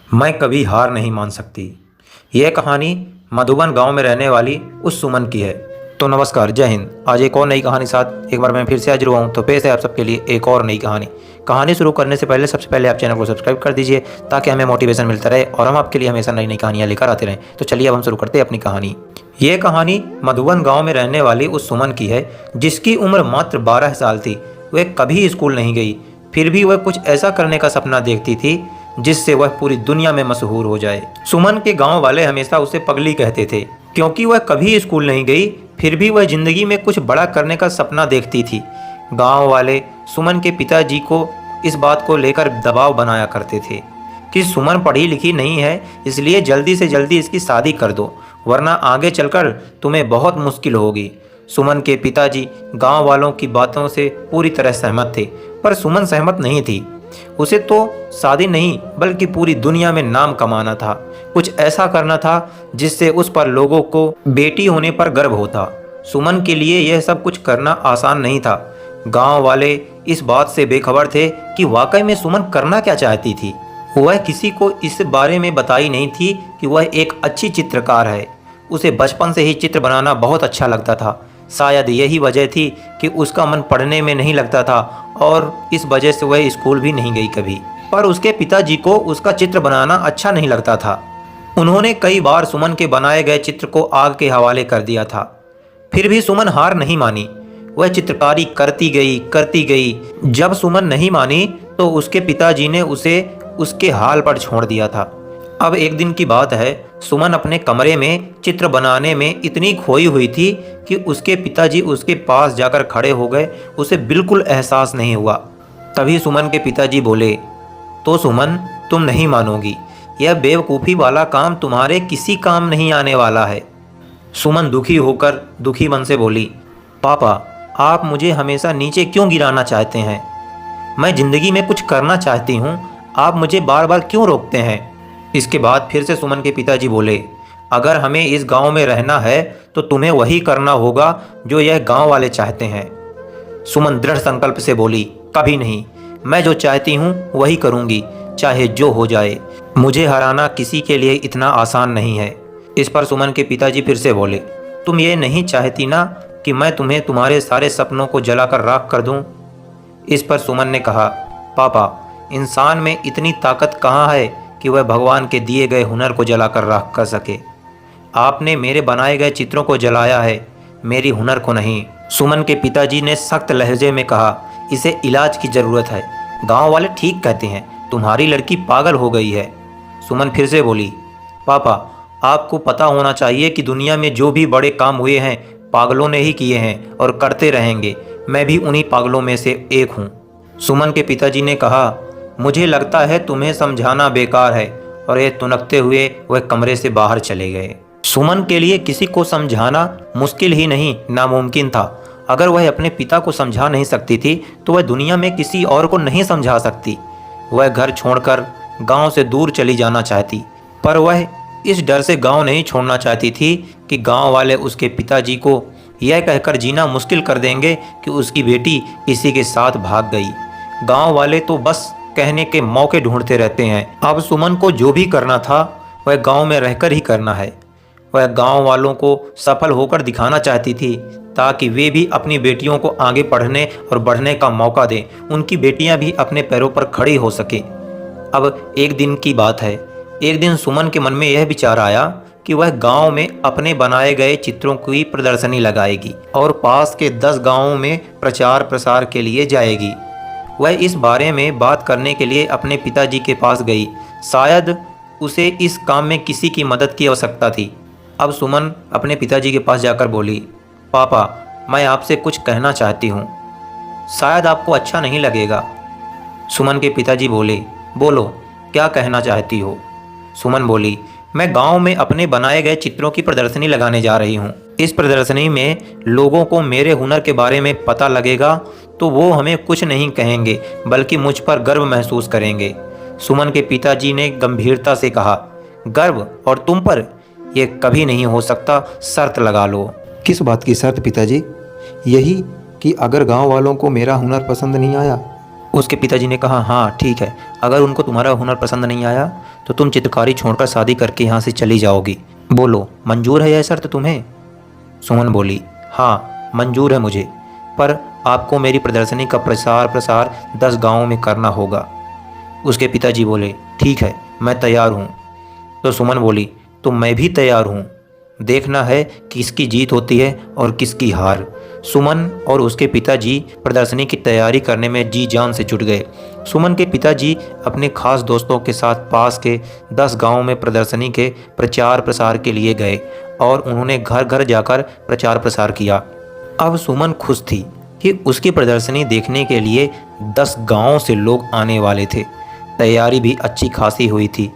मैं कभी हार नहीं मान सकती। यह कहानी मधुबन गांव में रहने वाली उस सुमन की है। तो नमस्कार, जय हिंद। आज एक और नई कहानी साथ एक बार मैं फिर से हाजिर हुआ हूँ। तो पेश है आप सबके लिए एक और नई कहानी शुरू करने से पहले सबसे पहले आप चैनल को सब्सक्राइब कर दीजिए ताकि हमें मोटिवेशन मिलता रहे और हम आपके लिए हमेशा नई नई कहानियाँ लेकर आते रहें। तो चलिए अब हम शुरू करते हैं अपनी कहानी। ये कहानी मधुबन गाँव में रहने वाली उस सुमन की है जिसकी उम्र मात्र 12 साल थी। वह कभी स्कूल नहीं गई, फिर भी वह कुछ ऐसा करने का सपना देखती थी जिससे वह पूरी दुनिया में मशहूर हो जाए। सुमन के गांव वाले हमेशा उसे पगली कहते थे क्योंकि वह कभी स्कूल नहीं गई, फिर भी वह जिंदगी में कुछ बड़ा करने का सपना देखती थी। गांव वाले सुमन के पिताजी को इस बात को लेकर दबाव बनाया करते थे कि सुमन पढ़ी लिखी नहीं है, इसलिए जल्दी से जल्दी इसकी शादी कर दो, वरना आगे चलकर तुम्हें बहुत मुश्किल होगी। सुमन के पिताजी गांव वालों की बातों से पूरी तरह सहमत थे, पर सुमन सहमत नहीं थी। उसे तो शादी नहीं बल्कि पूरी दुनिया में नाम कमाना था। कुछ ऐसा करना था जिससे उस पर लोगों को बेटी होने पर गर्व होता। सुमन के लिए यह सब कुछ करना आसान नहीं था। गांव वाले इस बात से बेखबर थे कि वाकई में सुमन करना क्या चाहती थी। वह किसी को इस बारे में बताई नहीं थी कि वह एक अच्छी चित्रकार है। उसे बचपन से ही चित्र बनाना बहुत अच्छा लगता था। शायद यही वजह थी कि उसका मन पढ़ने में नहीं लगता था और इस वजह से वह स्कूल भी नहीं गई कभी। पर उसके पिताजी को उसका चित्र बनाना अच्छा नहीं लगता था। उन्होंने कई बार सुमन के बनाए गए चित्र को आग के हवाले कर दिया था, फिर भी सुमन हार नहीं मानी। वह चित्रकारी करती गई। जब सुमन नहीं मानी तो उसके पिताजी ने उसे उसके हाल पर छोड़ दिया था। अब एक दिन की बात है, सुमन अपने कमरे में चित्र बनाने में इतनी खोई हुई थी कि उसके पिताजी उसके पास जाकर खड़े हो गए। उसे बिल्कुल एहसास नहीं हुआ। तभी सुमन के पिताजी बोले, तो सुमन, तुम नहीं मानोगी, यह बेवकूफ़ी वाला काम तुम्हारे किसी काम नहीं आने वाला है। सुमन दुखी होकर दुखी मन से बोली, पापा, आप मुझे हमेशा नीचे क्यों गिराना चाहते हैं? मैं ज़िंदगी में कुछ करना चाहती हूँ, आप मुझे बार बार क्यों रोकते हैं? इसके बाद फिर से सुमन के पिताजी बोले, अगर हमें इस गांव में रहना है तो तुम्हें वही करना होगा जो यह गांव वाले चाहते हैं। सुमन दृढ़ संकल्प से बोली, कभी नहीं, मैं जो चाहती हूँ वही करूँगी, चाहे जो हो जाए। मुझे हराना किसी के लिए इतना आसान नहीं है। इस पर सुमन के पिताजी फिर से बोले, तुम ये नहीं चाहती ना कि मैं तुम्हें तुम्हारे सारे सपनों को जलाकर राख कर दूँ? इस पर सुमन ने कहा, पापा, इंसान में इतनी ताकत कहाँ है कि वह भगवान के दिए गए हुनर को जलाकर राख कर सके। आपने मेरे बनाए गए चित्रों को जलाया है, मेरी हुनर को नहीं। सुमन के पिताजी ने सख्त लहजे में कहा, इसे इलाज की ज़रूरत है। गांव वाले ठीक कहते हैं, तुम्हारी लड़की पागल हो गई है। सुमन फिर से बोली, पापा, आपको पता होना चाहिए कि दुनिया में जो भी बड़े काम हुए हैं पागलों ने ही किए हैं और करते रहेंगे। मैं भी उन्हीं पागलों में से एक हूँ। सुमन के पिताजी ने कहा, मुझे लगता है तुम्हें समझाना बेकार है, और ये तुनकते हुए वह कमरे से बाहर चले गए। सुमन के लिए किसी को समझाना मुश्किल ही नहीं, नामुमकिन था। अगर वह अपने पिता को समझा नहीं सकती थी तो वह दुनिया में किसी और को नहीं समझा सकती। वह घर छोड़कर गांव से दूर चली जाना चाहती, पर वह इस डर से गांव नहीं छोड़ना चाहती थी कि गांव वाले उसके पिताजी को यह कहकर जीना मुश्किल कर देंगे कि उसकी बेटी किसी के साथ भाग गई। गांव वाले तो बस कहने के मौके ढूंढते रहते हैं। अब सुमन को जो भी करना था वह गांव में रहकर ही करना है। वह गांव वालों को सफल होकर दिखाना चाहती थी ताकि वे भी अपनी बेटियों को आगे पढ़ने और बढ़ने का मौका दें, उनकी बेटियां भी अपने पैरों पर खड़ी हो सकें। अब एक दिन की बात है, एक दिन सुमन के मन में यह विचार आया कि वह गांव में अपने बनाए गए चित्रों की प्रदर्शनी लगाएगी और पास के 10 गाँवों में प्रचार प्रसार के लिए जाएगी। वह इस बारे में बात करने के लिए अपने पिताजी के पास गई। शायद उसे इस काम में किसी की मदद की आवश्यकता थी। अब सुमन अपने पिताजी के पास जाकर बोली, पापा, मैं आपसे कुछ कहना चाहती हूँ, शायद आपको अच्छा नहीं लगेगा। सुमन के पिताजी बोले, बोलो, क्या कहना चाहती हो? सुमन बोली, मैं गांव में अपने बनाए गए चित्रों की प्रदर्शनी लगाने जा रही हूँ। इस प्रदर्शनी में लोगों को मेरे हुनर के बारे में पता लगेगा तो वो हमें कुछ नहीं कहेंगे बल्कि मुझ पर गर्व महसूस करेंगे। सुमन के पिताजी ने गंभीरता से कहा, गर्व और तुम पर? यह कभी नहीं हो सकता, शर्त लगा लो। किस बात की शर्त पिताजी? यही कि अगर गांव वालों को मेरा हुनर पसंद नहीं आया? उसके पिताजी ने कहा, हाँ ठीक है, अगर उनको तुम्हारा हुनर पसंद नहीं आया तो तुम चित्रकारी छोड़कर शादी करके यहाँ से चली जाओगी। बोलो, मंजूर है यह शर्त तुम्हें? सुमन बोली, हाँ मंजूर है मुझे, पर आपको मेरी प्रदर्शनी का प्रसार 10 गाँवों में करना होगा। उसके पिताजी बोले, ठीक है, मैं तैयार हूँ। तो सुमन बोली, तो मैं भी तैयार हूँ। देखना है किसकी जीत होती है और किसकी हार। सुमन और उसके पिताजी प्रदर्शनी की तैयारी करने में जी जान से जुट गए। सुमन के पिताजी अपने खास दोस्तों के साथ पास के 10 गांवों में प्रदर्शनी के प्रचार प्रसार के लिए गए और उन्होंने घर घर जाकर प्रचार प्रसार किया। अब सुमन खुश थी कि उसकी प्रदर्शनी देखने के लिए 10 गांवों से लोग आने वाले थे। तैयारी भी अच्छी खासी हुई थी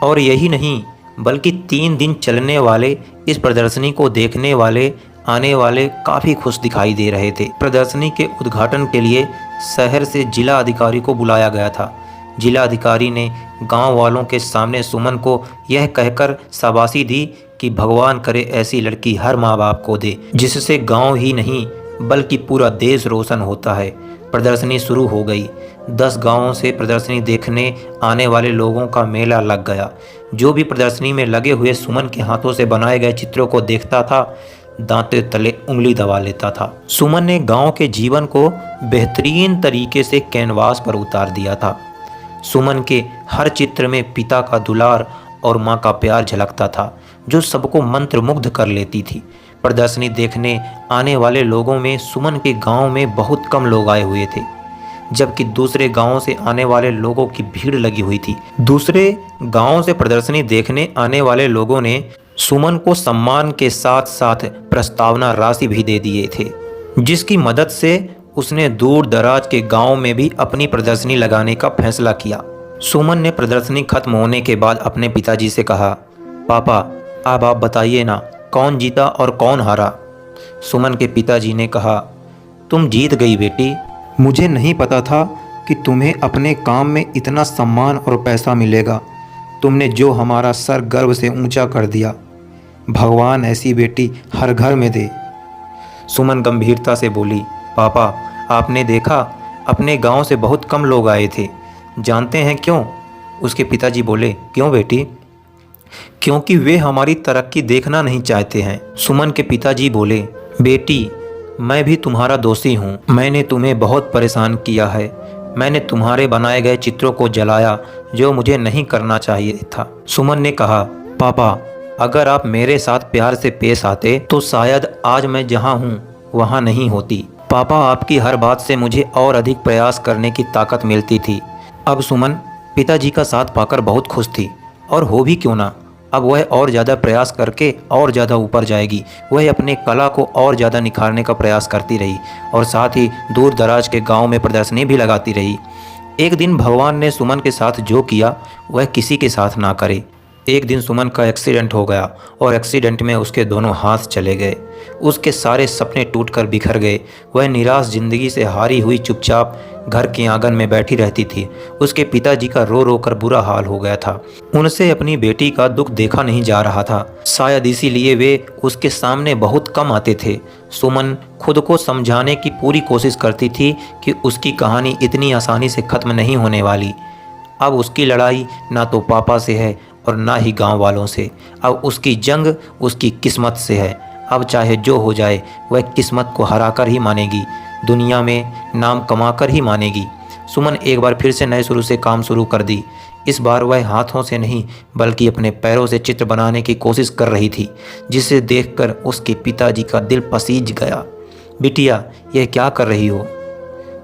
और यही नहीं बल्कि 3 दिन चलने वाले इस प्रदर्शनी को देखने वाले आने वाले काफ़ी खुश दिखाई दे रहे थे। प्रदर्शनी के उद्घाटन के लिए शहर से जिला अधिकारी को बुलाया गया था। जिला अधिकारी ने गांव वालों के सामने सुमन को यह कहकर शाबाशी दी कि भगवान करे ऐसी लड़की हर माँ बाप को दे, जिससे गांव ही नहीं बल्कि पूरा देश रोशन होता है। प्रदर्शनी शुरू हो गई। 10 गांवों से प्रदर्शनी देखने आने वाले लोगों का मेला लग गया। जो भी प्रदर्शनी में लगे हुए सुमन के हाथों से बनाए गए चित्रों को देखता था, दांते तले उंगली दबा लेता था। सुमन ने गांव के जीवन को बेहतरीन तरीके से कैनवास पर उतार दिया था। सुमन के हर चित्र में पिता का दुलार और माँ का प्यार झलकता था, जो सबको मंत्रमुग्ध कर लेती थी। प्रदर्शनी देखने आने वाले लोगों में सुमन के गांव में बहुत कम लोग आए हुए थे, जबकि दूसरे गांवों से आने वाले लोगों की भीड़ लगी हुई थी। दूसरे गांवों से प्रदर्शनी देखने आने वाले लोगों ने सुमन को सम्मान के साथ साथ प्रस्तावना राशि भी दे दिए थे, जिसकी मदद से उसने दूर दराज के गांव में भी अपनी प्रदर्शनी लगाने का फैसला किया। सुमन ने प्रदर्शनी खत्म होने के बाद अपने पिताजी से कहा, पापा अब आप बताइए ना, कौन जीता और कौन हारा? सुमन के पिताजी ने कहा, तुम जीत गई बेटी। मुझे नहीं पता था कि तुम्हें अपने काम में इतना सम्मान और पैसा मिलेगा। तुमने जो हमारा सर गर्व से ऊंचा कर दिया। भगवान ऐसी बेटी हर घर में दे। सुमन गंभीरता से बोली, पापा आपने देखा, अपने गांव से बहुत कम लोग आए थे। जानते हैं क्यों? उसके पिताजी बोले, क्यों बेटी? क्योंकि वे हमारी तरक्की देखना नहीं चाहते हैं। सुमन के पिताजी बोले, बेटी मैं भी तुम्हारा दोषी हूँ। मैंने तुम्हें बहुत परेशान किया है। मैंने तुम्हारे बनाए गए चित्रों को जलाया, जो मुझे नहीं करना चाहिए था। सुमन ने कहा, पापा अगर आप मेरे साथ प्यार से पेश आते तो शायद आज मैं जहाँ हूँ वहाँ नहीं होती। पापा आपकी हर बात से मुझे और अधिक प्रयास करने की ताकत मिलती थी। अब सुमन पिताजी का साथ पाकर बहुत खुश थी, और हो भी क्यों ना, अब वह और ज़्यादा प्रयास करके और ज़्यादा ऊपर जाएगी। वह अपने कला को और ज़्यादा निखारने का प्रयास करती रही और साथ ही दूर दराज के गांव में प्रदर्शनी भी लगाती रही। एक दिन भगवान ने सुमन के साथ जो किया वह किसी के साथ ना करे। एक दिन सुमन का एक्सीडेंट हो गया और एक्सीडेंट में उसके दोनों हाथ चले गए। उसके सारे सपने टूटकर बिखर गए। वह निराश जिंदगी से हारी हुई चुपचाप घर के आंगन में बैठी रहती थी। उसके पिताजी का रो रो कर बुरा हाल हो गया था। उनसे अपनी बेटी का दुख देखा नहीं जा रहा था। शायद इसीलिए वे उसके सामने बहुत कम आते थे। सुमन खुद को समझाने की पूरी कोशिश करती थी कि उसकी कहानी इतनी आसानी से खत्म नहीं होने वाली। अब उसकी लड़ाई ना तो पापा से है और ना ही गांव वालों से। अब उसकी जंग उसकी किस्मत से है। अब चाहे जो हो जाए वह किस्मत को हराकर ही मानेगी, दुनिया में नाम कमाकर ही मानेगी। सुमन एक बार फिर से नए शुरू से काम शुरू कर दी। इस बार वह हाथों से नहीं बल्कि अपने पैरों से चित्र बनाने की कोशिश कर रही थी, जिसे देखकर उसके पिताजी का दिल पसीज गया। बिटिया यह क्या कर रही हो?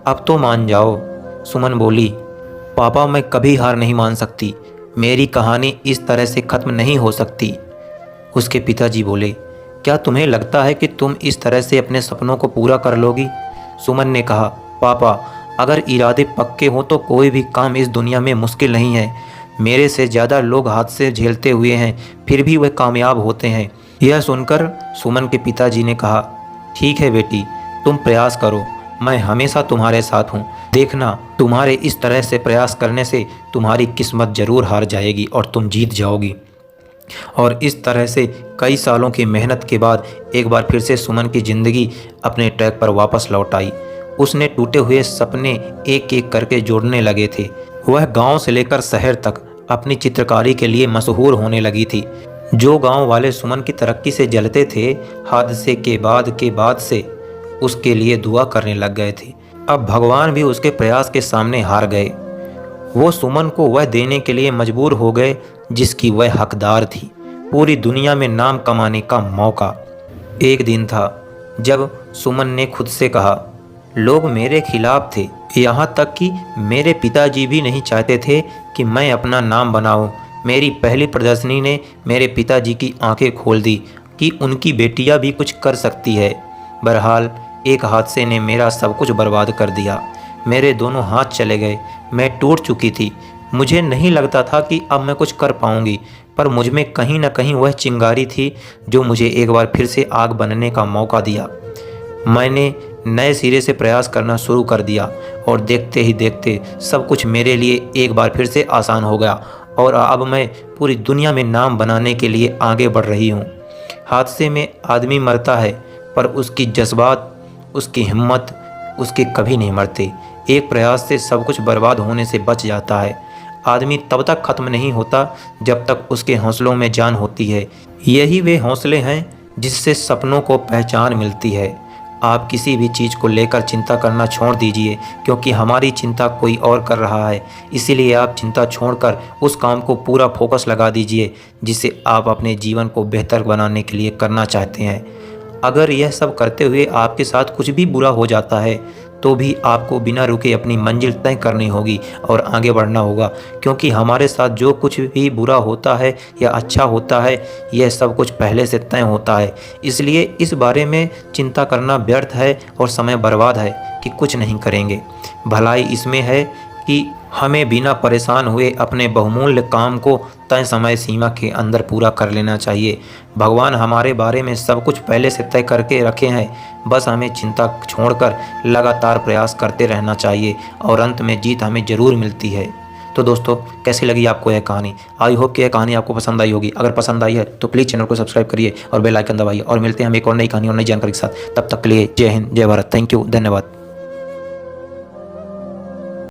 अब तो मान जाओ। सुमन बोली, पापा मैं कभी हार नहीं मान सकती। मेरी कहानी इस तरह से ख़त्म नहीं हो सकती। उसके पिताजी बोले, क्या तुम्हें लगता है कि तुम इस तरह से अपने सपनों को पूरा कर लोगी? सुमन ने कहा, पापा अगर इरादे पक्के हों तो कोई भी काम इस दुनिया में मुश्किल नहीं है। मेरे से ज़्यादा लोग हादसे झेलते हुए हैं, फिर भी वे कामयाब होते हैं। यह सुनकर सुमन के पिताजी ने कहा, ठीक है बेटी, तुम प्रयास करो, मैं हमेशा तुम्हारे साथ हूँ। देखना, तुम्हारे इस तरह से प्रयास करने से तुम्हारी किस्मत ज़रूर हार जाएगी और तुम जीत जाओगी। और इस तरह से कई सालों की मेहनत के बाद एक बार फिर से सुमन की ज़िंदगी अपने ट्रैक पर वापस लौट आई। उसने टूटे हुए सपने एक एक करके जोड़ने लगे थे। वह गांव से लेकर शहर तक अपनी चित्रकारी के लिए मशहूर होने लगी थी। जो गांव वाले सुमन की तरक्की से जलते थे, हादसे के बाद से उसके लिए दुआ करने लग गए थे। अब भगवान भी उसके प्रयास के सामने हार गए। वो सुमन को वह देने के लिए मजबूर हो गए जिसकी वह हकदार थी, पूरी दुनिया में नाम कमाने का मौका। एक दिन था जब सुमन ने खुद से कहा, लोग मेरे खिलाफ थे, यहाँ तक कि मेरे पिताजी भी नहीं चाहते थे कि मैं अपना नाम बनाऊं। मेरी पहली प्रदर्शनी ने मेरे पिताजी की आंखें खोल दी कि उनकी बेटियां भी कुछ कर सकती है। बहरहाल एक हादसे ने मेरा सब कुछ बर्बाद कर दिया। मेरे दोनों हाथ चले गए, मैं टूट चुकी थी। मुझे नहीं लगता था कि अब मैं कुछ कर पाऊंगी, पर मुझ में कहीं ना कहीं वह चिंगारी थी जो मुझे एक बार फिर से आग बनने का मौका दिया। मैंने नए सिरे से प्रयास करना शुरू कर दिया और देखते ही देखते सब कुछ मेरे लिए एक बार फिर से आसान हो गया और अब मैं पूरी दुनिया में नाम बनाने के लिए आगे बढ़ रही हूँ। हादसे में आदमी मरता है, पर उसकी जज्बात, उसकी हिम्मत उसके कभी नहीं मरते। एक प्रयास से सब कुछ बर्बाद होने से बच जाता है। आदमी तब तक ख़त्म नहीं होता जब तक उसके हौसलों में जान होती है। यही वे हौसले हैं जिससे सपनों को पहचान मिलती है। आप किसी भी चीज़ को लेकर चिंता करना छोड़ दीजिए, क्योंकि हमारी चिंता कोई और कर रहा है। इसीलिए आप चिंता छोड़कर उस काम को पूरा फोकस लगा दीजिए जिसे आप अपने जीवन को बेहतर बनाने के लिए करना चाहते हैं। अगर यह सब करते हुए आपके साथ कुछ भी बुरा हो जाता है तो भी आपको बिना रुके अपनी मंजिल तय करनी होगी और आगे बढ़ना होगा, क्योंकि हमारे साथ जो कुछ भी बुरा होता है या अच्छा होता है, यह सब कुछ पहले से तय होता है। इसलिए इस बारे में चिंता करना व्यर्थ है और समय बर्बाद है कि कुछ नहीं करेंगे। भलाई इसमें है कि हमें बिना परेशान हुए अपने बहुमूल्य काम को तय समय सीमा के अंदर पूरा कर लेना चाहिए। भगवान हमारे बारे में सब कुछ पहले से तय करके रखे हैं, बस हमें चिंता छोड़कर लगातार प्रयास करते रहना चाहिए और अंत में जीत हमें ज़रूर मिलती है। तो दोस्तों, कैसी लगी आपको यह कहानी? आई होप कि यह कहानी आपको पसंद आई होगी। अगर पसंद आई है तो प्लीज़ चैनल को सब्सक्राइब करिए और बेल आइकन दबाइए और मिलते हैं हम एक और नई कहानी और नई जानकारी के साथ। तब तक के लिए जय हिंद, जय भारत। थैंक यू, धन्यवाद।